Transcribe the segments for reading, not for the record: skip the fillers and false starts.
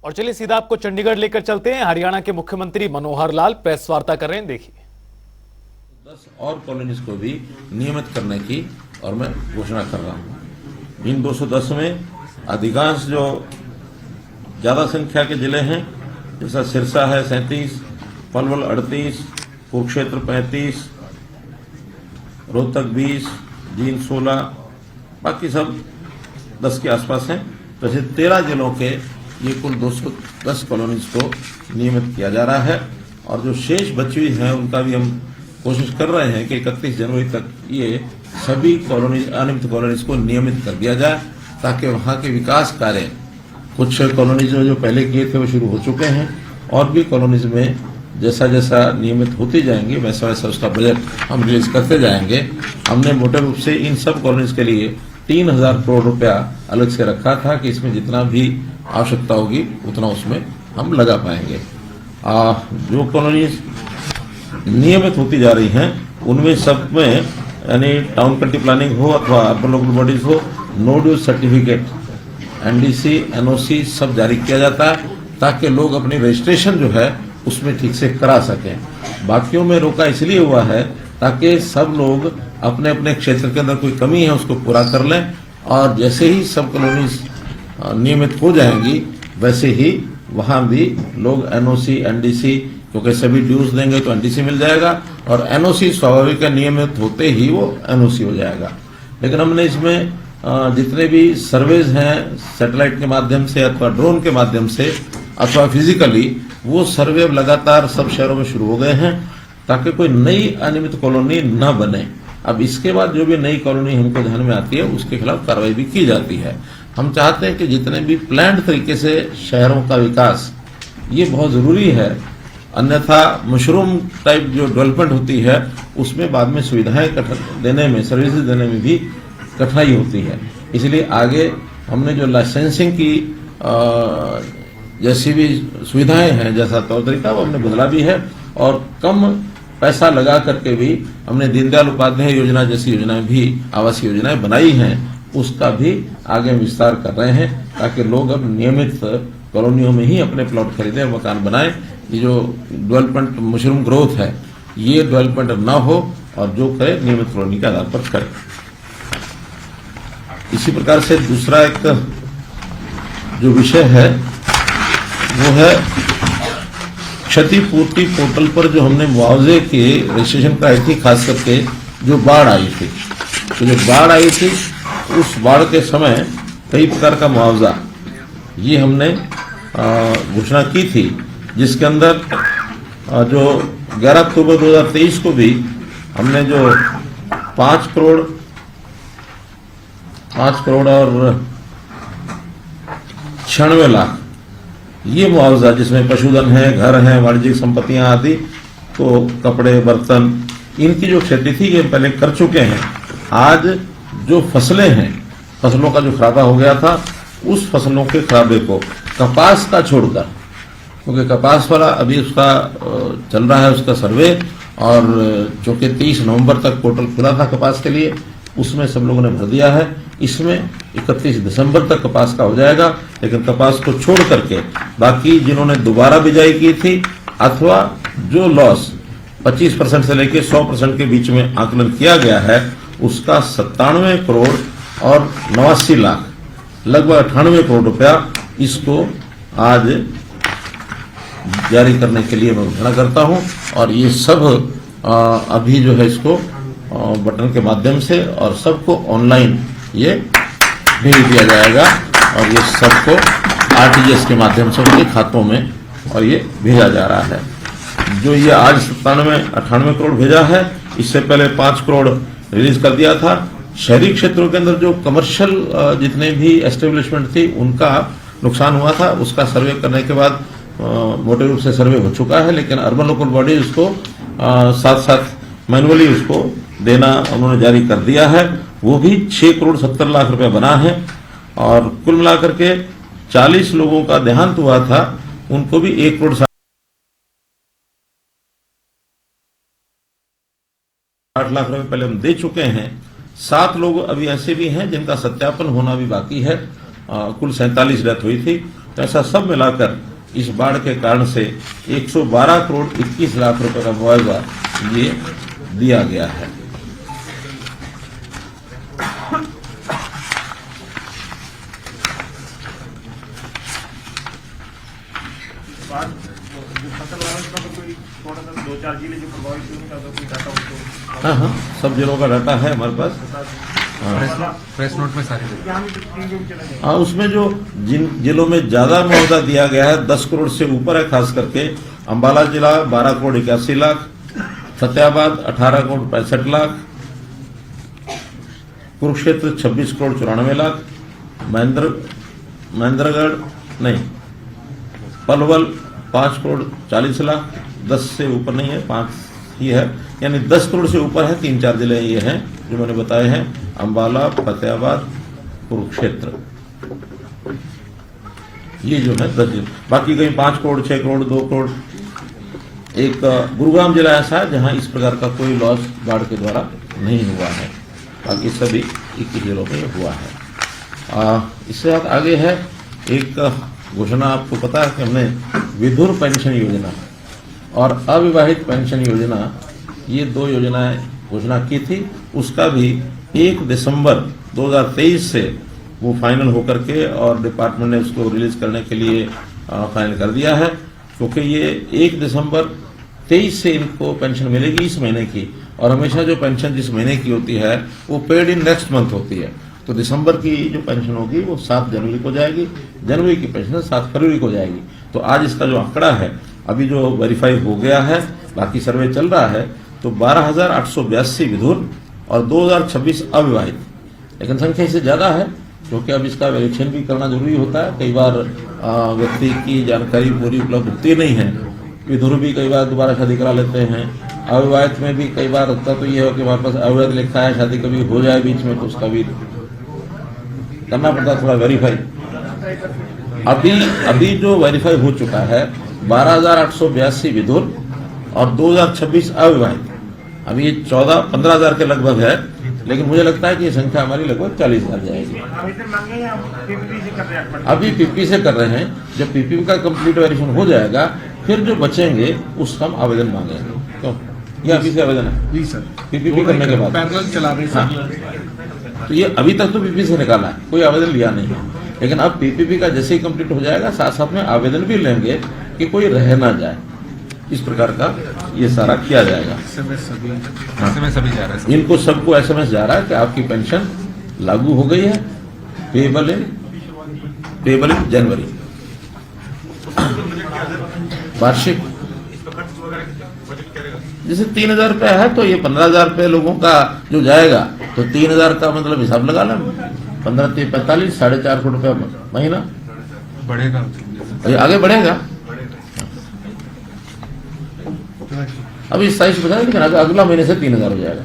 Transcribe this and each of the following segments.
और चलिए सीधा आपको चंडीगढ़ लेकर चलते हैं। हरियाणा के मुख्यमंत्री मनोहर लाल प्रेस वार्ता कर रहे हैं, देखिए। 10 और कॉलोनीज को भी नियमित करने की और मैं घोषणा कर रहा हूं। इन 210 में अधिकांश जो ज्यादा संख्या के जिले हैं, जैसा सिरसा है 37, पलवल 38, कुरुक्षेत्र 35, रोहतक 20, जींद 16, बाकी सब 10 के आसपास हैं। तो ऐसे 13 जिलों के ये कुल 210 कॉलोनीज को नियमित किया जा रहा है। और जो शेष बची हुई हैं उनका भी हम कोशिश कर रहे हैं कि 31 जनवरी तक ये सभी कॉलोनीज, अनियमित कॉलोनीज को नियमित कर दिया जाए, ताकि वहाँ के विकास कार्य, कुछ कॉलोनीज जो पहले किए थे वो शुरू हो चुके हैं, और भी कॉलोनीज में जैसा जैसा नियमित होती जाएंगी वैसा वैसा उसका बजट हम रिलीज करते जाएंगे। हमने मोटे रूप से इन सब कॉलोनीज के लिए 3000 करोड़ रुपया अलग से रखा था कि इसमें जितना भी आवश्यकता होगी उतना उसमें हम लगा पाएंगे। जो कॉलोनीज नियमित होती जा रही हैं उनमें सब में, यानी टाउन कंट्री प्लानिंग हो अथवा अर्बन लोकल बॉडीज हो, no dues certificate, NDC, NOC सब जारी किया जाता है, ताकि लोग अपनी रजिस्ट्रेशन जो है उसमें ठीक से करा सकें। बाकियों में रोका इसलिए हुआ है ताकि सब लोग अपने अपने क्षेत्र के अंदर कोई कमी है उसको पूरा कर लें, और जैसे ही सब कॉलोनीज नियमित हो जाएंगी वैसे ही वहां भी लोग एनओसी, एनडीसी, क्योंकि सभी ड्यूज देंगे तो एनडीसी मिल जाएगा, और एनओसी स्वाभाविक नियमित होते ही वो एनओसी हो जाएगा। लेकिन हमने इसमें जितने भी सर्वेज हैं सैटेलाइट के माध्यम से अथवा ड्रोन के माध्यम से अथवा फिजिकली, वो सर्वे लगातार सब शहरों में शुरू हो गए हैं, ताकि कोई नई अनियमित कॉलोनी न बने। अब इसके बाद जो भी नई कॉलोनी हमको ध्यान में आती है उसके खिलाफ कार्रवाई भी की जाती है। हम चाहते हैं कि जितने भी प्लान्ड तरीके से शहरों का विकास, ये बहुत जरूरी है, अन्यथा मशरूम टाइप जो डेवलपमेंट होती है उसमें बाद में सुविधाएं देने में, सर्विसेज देने में भी कठिनाई होती है। इसलिए आगे हमने जो लाइसेंसिंग की जैसी भी सुविधाएं हैं, जैसा तौर तरीका, वो हमने बदला भी है, और कम पैसा लगा करके भी हमने दीनदयाल उपाध्याय योजना जैसी योजनाएं भी, आवासीय योजनाएं बनाई हैं, उसका भी आगे विस्तार कर रहे हैं, ताकि लोग अब नियमित कॉलोनियों में ही अपने प्लॉट खरीदें, मकान बनाएं। ये जो डेवलपमेंट, मशरूम ग्रोथ है, ये डेवलपमेंट ना हो, और जो करे नियमित कॉलोनी के आधार पर करे। इसी प्रकार से दूसरा एक जो विषय है वो है क्षतिपूर्ति पोर्टल पर जो हमने मुआवजे के रजिस्ट्रेशन कराई थी, खास करके जो बाढ़ आई थी। तो जो बाढ़ आई थी उस बाढ़ के समय कई प्रकार का मुआवजा ये हमने घोषणा की थी, जिसके अंदर जो 11 अक्टूबर 2023 को भी हमने जो 5 करोड़ और 96 लाख ये मुआवजा, जिसमें पशुधन है, घर है, वाणिज्यिक संपत्तियां आदि, तो कपड़े, बर्तन, इनकी जो क्षति थी ये पहले कर चुके हैं। आज जो फसलें हैं, फसलों का जो खराबा हो गया था, उस फसलों के खराबे को कपास का छोड़कर, क्योंकि कपास वाला अभी उसका चल रहा है उसका सर्वे, और चूंकि 30 नवंबर तक पोर्टल खुला था कपास के लिए, उसमें सब लोगों ने भर दिया है। इसमें 31 दिसंबर तक कपास का हो जाएगा, लेकिन कपास को छोड़ करके बाकी जिन्होंने दोबारा बिजाई की थी अथवा जो लॉस 25% से लेकर 100% के बीच में आकलन किया गया है, उसका 97 करोड़ और 89 लाख, लगभग 98 करोड़ रुपया इसको आज जारी करने के लिए मैं घोषणा करता हूं। और ये सब अभी जो है इसको बटन के माध्यम से और सबको ऑनलाइन ये भेज दिया जाएगा, और ये सबको आरटीजीएस के माध्यम से उनके खातों में और ये भेजा जा रहा है। जो ये आज 98 करोड़ भेजा है, इससे पहले 5 करोड़ रिलीज कर दिया था। शहरी क्षेत्रों के अंदर जो कमर्शियल जितने भी एस्टेब्लिशमेंट थी उनका नुकसान हुआ था, उसका सर्वे करने के बाद मोटे रूप से सर्वे हो चुका है, लेकिन अर्बन लोकल बॉडी उसको साथ साथ मैनुअली उसको देना उन्होंने जारी कर दिया है। वो भी 6 करोड़ 70 लाख रुपया बना है, और कुल मिलाकर के 40 लोगों का देहांत हुआ था, उनको भी 1 करोड़ 60 लाख रुपए पहले हम दे चुके हैं। 7 लोग अभी ऐसे भी हैं जिनका सत्यापन होना भी बाकी है। कुल 47 डेथ हुई थी, तो ऐसा सब मिलाकर इस बाढ़ के कारण से 112 करोड़ 21 लाख रुपए का मुआवजा ये दिया गया है। हाँ हाँ, सब जिलों का डाटा है हमारे पास। प्रेस नोट में सारी हाँ, उसमें जो जिन जिलों में ज्यादा मुआवजा दिया गया है 10 करोड़ से ऊपर है, खास करके अंबाला जिला 12 करोड़ 81 लाख, फतेहाबाद 18 करोड़ 65 लाख, कुरुक्षेत्र 26 करोड़ 94 लाख, महेंद्रगढ़ नहीं, पलवल 5 करोड़ 40 लाख, 10 से ऊपर नहीं है, 5 ही है, यानी 10 करोड़ से ऊपर है। 3-4 जिले ये हैं जो मैंने बताए हैं, अंबाला, फतेहाबाद, कुरुक्षेत्र, ये जो है 10 जिले। बाकी कहीं 5 करोड़ 6 करोड़ 2 करोड़। एक गुरुग्राम जिला ऐसा है जहां इस प्रकार का कोई लॉस बाढ़ के द्वारा नहीं हुआ है, बाकी सभी 21 जिलों में हुआ है। इससे आगे है एक घोषणा, आपको पता है कि हमने विधुर पेंशन योजना और अविवाहित पेंशन योजना, ये 2 योजनाएं घोषणा की थी। उसका भी 1 दिसंबर 2023 से वो फाइनल होकर के और डिपार्टमेंट ने उसको रिलीज करने के लिए फाइनल कर दिया है, क्योंकि ये 1 दिसंबर 23 से इनको पेंशन मिलेगी इस महीने की, और हमेशा जो पेंशन जिस महीने की होती है वो पेड इन नेक्स्ट मंथ होती है। तो दिसंबर की जो पेंशन होगी वो 7 जनवरी को जाएगी, जनवरी की पेंशन 7 फरवरी को जाएगी। तो आज इसका जो आंकड़ा है अभी जो वेरीफाई हो गया है, बाकी सर्वे चल रहा है, तो 12,882 विधुर और 2,026 अविवाहित। लेकिन संख्या इससे ज्यादा है क्योंकि अब इसका वेरिफिकेशन भी करना जरूरी होता है। कई बार व्यक्ति की जानकारी पूरी उपलब्ध होती नहीं है। विधुर भी कई बार दोबारा शादी करा लेते हैं, अविवाहित में भी कई बार होता तो ये हो कि हमारे पास अविवाहित लिखा है, शादी कभी हो जाए बीच में तो उसका भी करना पड़ता थोड़ा वेरीफाई। अभी जो वेरीफाई हो चुका है 12,882 विधुर और 2,026 अविवाहित। अभी ये 15,000 के लगभग है, लेकिन मुझे लगता है कि ये संख्या हमारी लगभग 40,000 जाएगी। अभी पीपी से कर रहे हैं, जब पीपी का कंप्लीट वेरिफिकेशन हो जाएगा फिर जो बचेंगे उसका हम आवेदन मांगेंगे। तो ये अभी से आवेदन है जी सर, पीपी करने के बाद पैरेलल चला रहे हाँ। तो ये अभी तक तो पीपी से निकाला है, कोई आवेदन लिया नहीं है, लेकिन अब पीपीपी का जैसे ही कंप्लीट हो जाएगा साथ साथ में आवेदन भी लेंगे कि कोई रह ना जाए। इस प्रकार का ये सारा किया जाएगा। एसएमएस सभी जा रहा है। इनको सबको एसएमएस जा रहा है कि आपकी पेंशन लागू हो गई है, पेबल इन जनवरी। वार्षिक जैसे 3,000 रुपया है तो ये 15,000 रुपये लोगों का जो जाएगा, तो 3,000 का मतलब हिसाब लगा लें, 15 3 45 4.5 करोड़ रुपया महीना बढ़ेगा, ये आगे बढ़ेगा। अभी 27 बता, लेकिन अगला महीने से 3,000 हो जाएगा।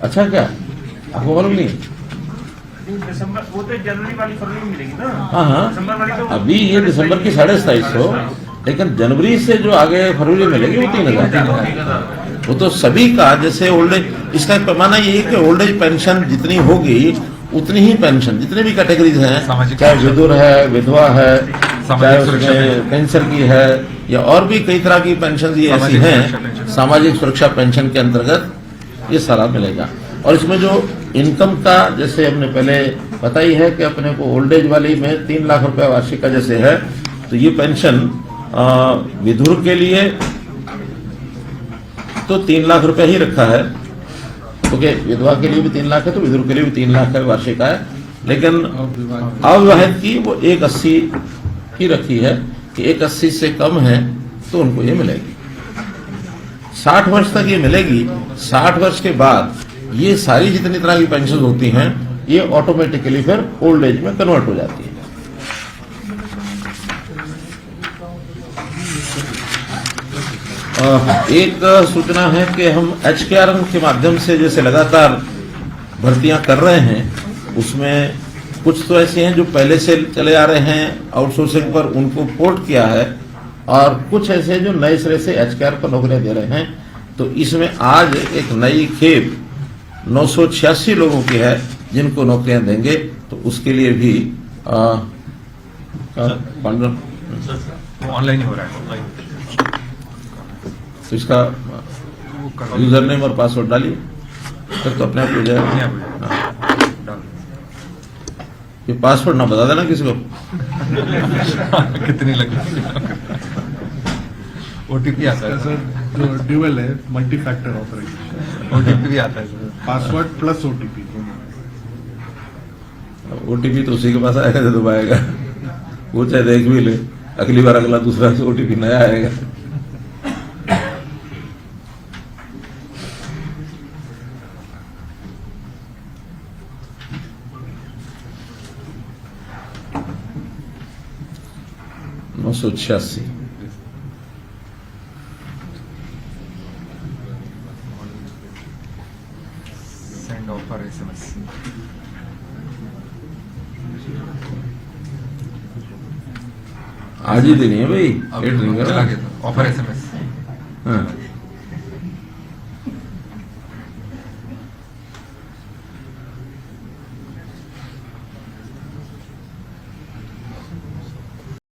अच्छा, क्या आपको मालूम नहीं? दिसंबर वो तो जनवरी वाली फरवरी मिलेगी ना। हाँ, दिसंबर वाली तो अभी ये दिसंबर की 2,250, लेकिन जनवरी से जो आगे फरवरी मिलेगी वो 3,000। वो तो सभी का, जैसे ओल्ड एज, इसका पैमाना ये है कि ओल्ड एज पेंशन जितनी होगी उतनी ही पेंशन जितने भी कैटेगरीज हैं, चाहे विधुर है, विधवा है, चाहे उसमें कैंसर की है या और भी कई तरह की पेंशन ये ऐसी हैं, सामाजिक सुरक्षा पेंशन के अंतर्गत ये सारा मिलेगा। और इसमें जो इनकम का, जैसे हमने पहले पता ही है कि अपने को ओल्ड एज वाली में 3 लाख रुपया वार्षिक का जैसे है, तो ये पेंशन विधुर के लिए तो 3 लाख रुपया ही रखा है, क्योंकि विधवा के लिए भी 3 लाख है तो विधुर के लिए भी 3 लाख है वार्षिक है। लेकिन अविवाहित की वो 180 की रखी है कि 180 से कम है तो उनको ये मिलेगी। 60 वर्ष तक ये मिलेगी। 60 वर्ष के बाद ये सारी जितनी तरह की पेंशन होती हैं ये ऑटोमेटिकली फिर ओल्ड एज में कन्वर्ट हो जाती है। एक सूचना है कि हम HKRN के माध्यम से जैसे लगातार भर्तियां कर रहे हैं, उसमें कुछ तो ऐसे हैं जो पहले से चले आ रहे हैं आउटसोर्सिंग पर, उनको पोर्ट किया है, और कुछ ऐसे जो नए सिरे से HKR पर नौकरियां दे रहे हैं। तो इसमें आज एक नई खेप 986 लोगों की है जिनको नौकरियां देंगे, तो उसके लिए भी कॉन्फर्म वो ऑनलाइन ही हो रहा है ऑनलाइन तो इसका वो कर यूजर नेम और पासवर्ड डालिए फिर तो अपने आप हो जाएगा। हाँ। ये पासवर्ड ना बता देना किसी को। कितनी लगी ओटीपी आता है सर जो ड्यूअल है मल्टी फैक्टर ऑथराइजेशन, ओटीपी भी आता है sir password plus OTP. OTP तो उसी के पास आएगा जो दबाएगा, वो चाहे देख भी ले, अगली बार अगला दूसरा ओटीपी नया आएगा। नौ सौ 86 सेंड ऑफर एसएमएस आज ही देनी है भाई, अभी वेट नहीं चला करा। गया ऑफर एसएमएस हाँ